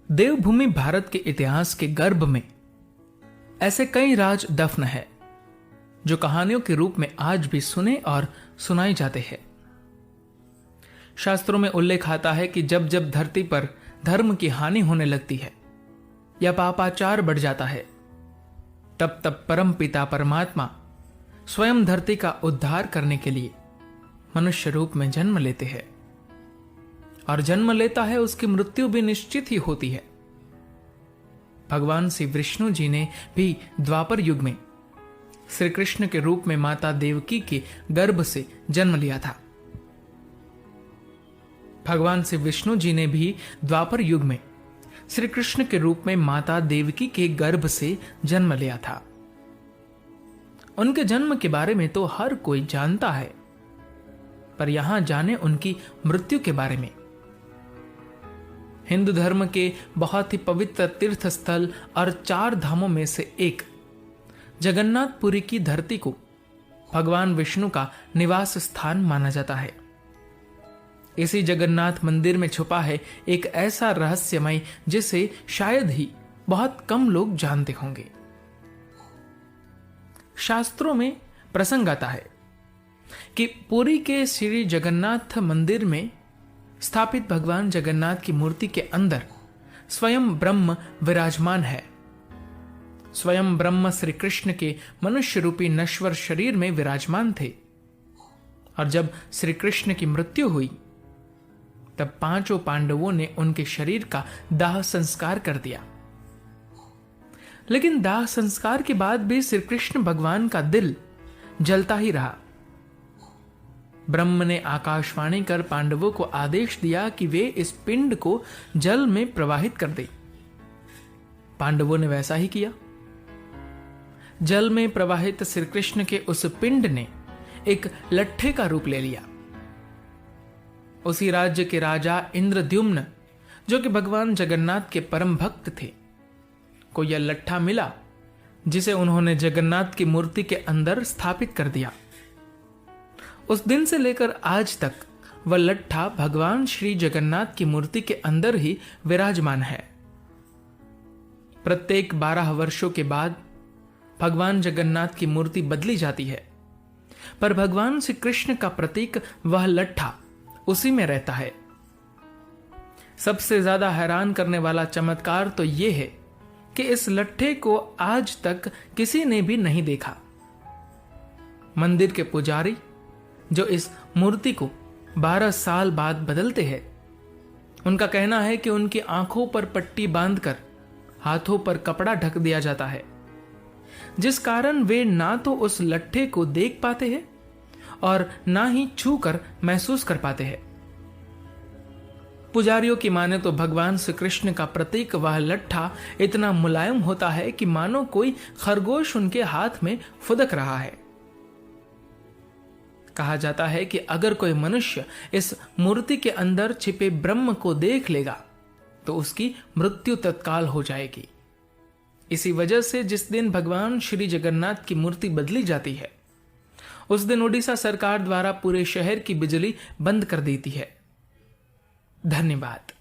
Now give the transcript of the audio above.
देवभूमि भारत के इतिहास के गर्भ में ऐसे कई राज दफन है जो कहानियों के रूप में आज भी सुने और सुनाए जाते हैं। शास्त्रों में उल्लेख आता है कि जब जब धरती पर धर्म की हानि होने लगती है या पापाचार बढ़ जाता है, तब तब परम पिता परमात्मा स्वयं धरती का उद्धार करने के लिए मनुष्य रूप में जन्म लेते हैं। और जन्म लेता है उसकी मृत्यु भी निश्चित ही होती है। भगवान श्री विष्णु जी ने भी द्वापर युग में श्री कृष्ण के रूप में माता देवकी के गर्भ से जन्म लिया था। भगवान श्री विष्णु जी ने भी द्वापर युग में श्री कृष्ण के रूप में माता देवकी के गर्भ से जन्म लिया था। उनके जन्म के बारे में तो हर कोई जानता है, पर यहां जाने उनकी मृत्यु के बारे में। हिंदू धर्म के बहुत ही पवित्र तीर्थ स्थल और 4 धामों में से एक जगन्नाथपुरी की धरती को भगवान विष्णु का निवास स्थान माना जाता है। इसी जगन्नाथ मंदिर में छुपा है एक ऐसा रहस्यमय जिसे शायद ही बहुत कम लोग जानते होंगे। शास्त्रों में प्रसंग आता है कि पुरी के श्री जगन्नाथ मंदिर में स्थापित भगवान जगन्नाथ की मूर्ति के अंदर स्वयं ब्रह्म विराजमान है। स्वयं ब्रह्म श्री कृष्ण के मनुष्य रूपी नश्वर शरीर में विराजमान थे। और जब श्री कृष्ण की मृत्यु हुई तब 5 पांडवों ने उनके शरीर का दाह संस्कार कर दिया। लेकिन दाह संस्कार के बाद भी श्री कृष्ण भगवान का दिल जलता ही रहा। ब्रह्म ने आकाशवाणी कर पांडवों को आदेश दिया कि वे इस पिंड को जल में प्रवाहित कर दें। पांडवों ने वैसा ही किया। जल में प्रवाहित श्री कृष्ण के उस पिंड ने एक लट्ठे का रूप ले लिया। उसी राज्य के राजा इंद्रद्युम्न, जो कि भगवान जगन्नाथ के परम भक्त थे, को यह लट्ठा मिला, जिसे उन्होंने जगन्नाथ की मूर्ति के अंदर स्थापित कर दिया। उस दिन से लेकर आज तक वह लट्ठा भगवान श्री जगन्नाथ की मूर्ति के अंदर ही विराजमान है। प्रत्येक 12 वर्षों के बाद भगवान जगन्नाथ की मूर्ति बदली जाती है, पर भगवान श्री कृष्ण का प्रतीक वह लट्ठा उसी में रहता है। सबसे ज्यादा हैरान करने वाला चमत्कार तो यह है कि इस लट्ठे को आज तक किसी ने भी नहीं देखा। मंदिर के पुजारी जो इस मूर्ति को 12 साल बाद बदलते हैं, उनका कहना है कि उनकी आंखों पर पट्टी बांधकर हाथों पर कपड़ा ढक दिया जाता है, जिस कारण वे ना तो उस लट्ठे को देख पाते हैं और ना ही छू कर महसूस कर पाते हैं। पुजारियों की माने तो भगवान श्री कृष्ण का प्रतीक वह लट्ठा इतना मुलायम होता है कि मानो कोई खरगोश उनके हाथ में फुदक रहा है। कहा जाता है कि अगर कोई मनुष्य इस मूर्ति के अंदर छिपे ब्रह्म को देख लेगा तो उसकी मृत्यु तत्काल हो जाएगी। इसी वजह से जिस दिन भगवान श्री जगन्नाथ की मूर्ति बदली जाती है, उस दिन उड़ीसा सरकार द्वारा पूरे शहर की बिजली बंद कर देती है। धन्यवाद।